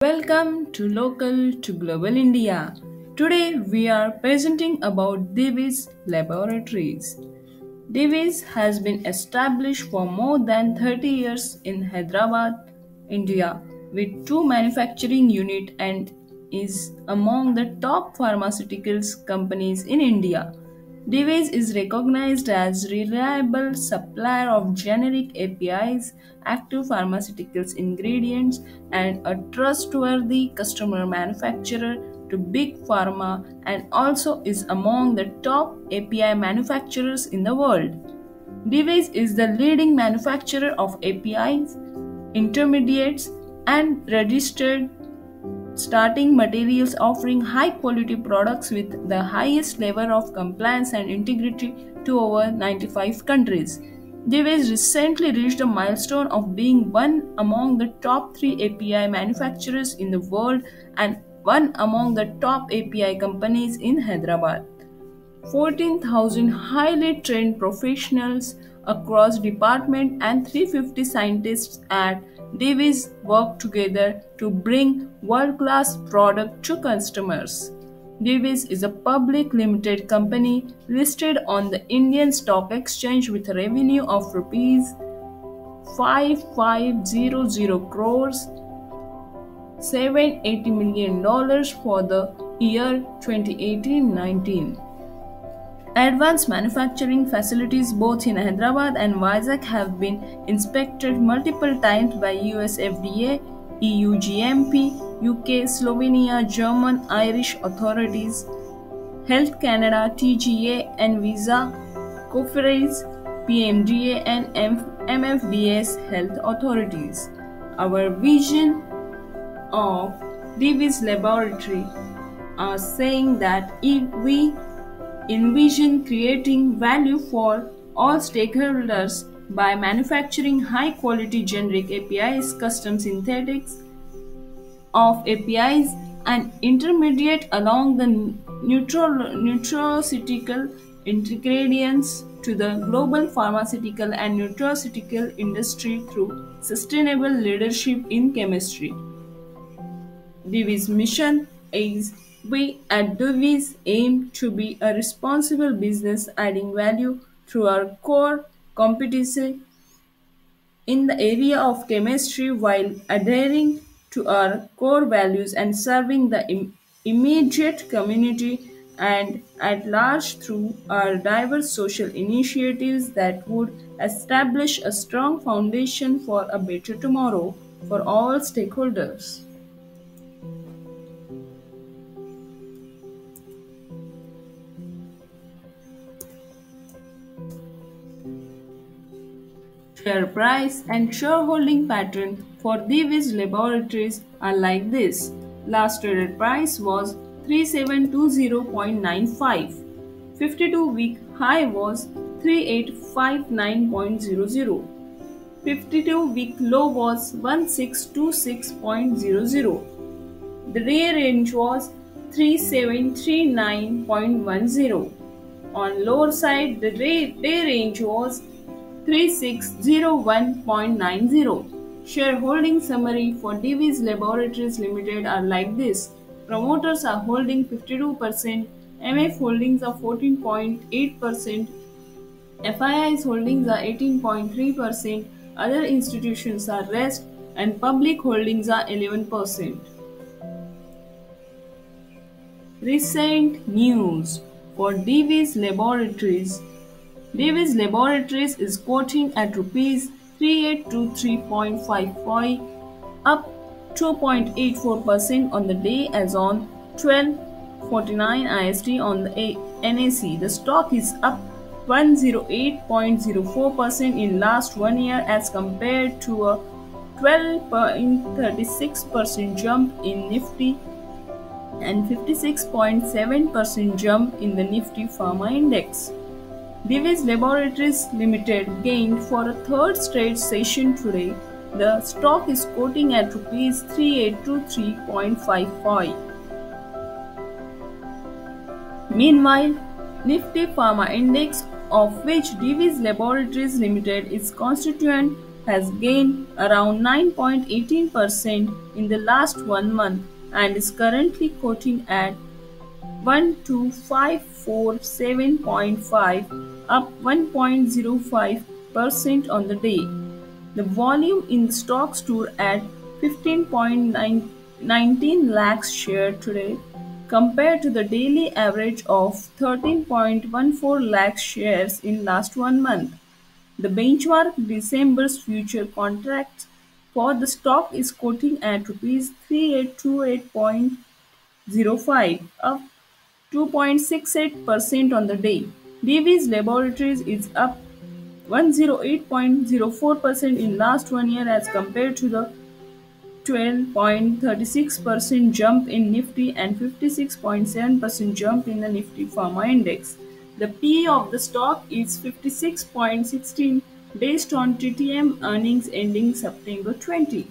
Welcome to Local to Global India. Today we are presenting about Divi's Laboratories. Divi's has been established for more than 30 years in Hyderabad, India, with two manufacturing units and is among the top pharmaceuticals companies in India. Divi's is recognized as reliable supplier of generic APIs, active pharmaceuticals ingredients, and a trustworthy customer manufacturer to big pharma, and also is among the top API manufacturers in the world. Divi's is the leading manufacturer of APIs, intermediates, and registered starting materials, offering high quality products with the highest level of compliance and integrity to over 95 countries. Divi's recently reached a milestone of being one among the top 3 API manufacturers in the world and one among the top API companies in Hyderabad. 14,000 highly trained professionals across department and 350 scientists at Divi's work together to bring world-class product to customers. Divi's is a public limited company listed on the Indian Stock Exchange with a revenue of rupees 5500 crores, $780 million for the year 2018-19. Advanced manufacturing facilities both in Hyderabad and Vizag have been inspected multiple times by US FDA, EU GMP, UK, Slovenia, German, Irish authorities, Health Canada, TGA, Anvisa, COFERES, PMDA, and MFDS health authorities. Our vision of Divi's Laboratory are saying that if we envision creating value for all stakeholders by manufacturing high quality generic APIs, custom synthetics of APIs, and intermediate along the nutraceutical ingredients to the global pharmaceutical and nutraceutical industry through sustainable leadership in chemistry. Divi's mission is we at Divi's aim to be a responsible business adding value through our core competency in the area of chemistry while adhering to our core values and serving the immediate community and at large through our diverse social initiatives that would establish a strong foundation for a better tomorrow for all stakeholders. Share price and shareholding pattern for Divi's Laboratories are like this. Last traded price was 3720.95. 52-week high was 3859.00. 52-week low was 1626.00. The day range was 3739.10. On lower side, the day range was 3601.90. Shareholding summary for Divi's Laboratories Limited are like this. Promoters are holding 52%, MF holdings are 14.8%, FII's holdings are 18.3%, other institutions are rest, and public holdings are 11%. Recent news for Divi's Laboratories. Divi's Laboratories is quoting at rupees 3823.55, up 2.84% on the day as on 12:49 IST on the NSE. The stock is up 108.04% in last 1 year as compared to a 12.36% jump in Nifty and 56.7% jump in the Nifty Pharma Index. Divi's Laboratories Limited gained for a third straight session today. The stock is quoting at rupees 3823.55. Meanwhile, Nifty Pharma Index, of which Divi's Laboratories Limited is constituent, has gained around 9.18% in the last 1 month and is currently quoting at 12547.5, up 1.05% on the day. The volume in the stock stood at 15.19 lakhs shares today, compared to the daily average of 13.14 lakh shares in last 1 month. The benchmark December's future contracts for the stock is quoting at rupees 3828.05, up 2.68% on the day. Divi's Laboratories is up 108.04% in last 1 year as compared to the 12.36% jump in Nifty and 56.7% jump in the Nifty Pharma Index. The PE of the stock is 56.16 based on TTM earnings ending September 20.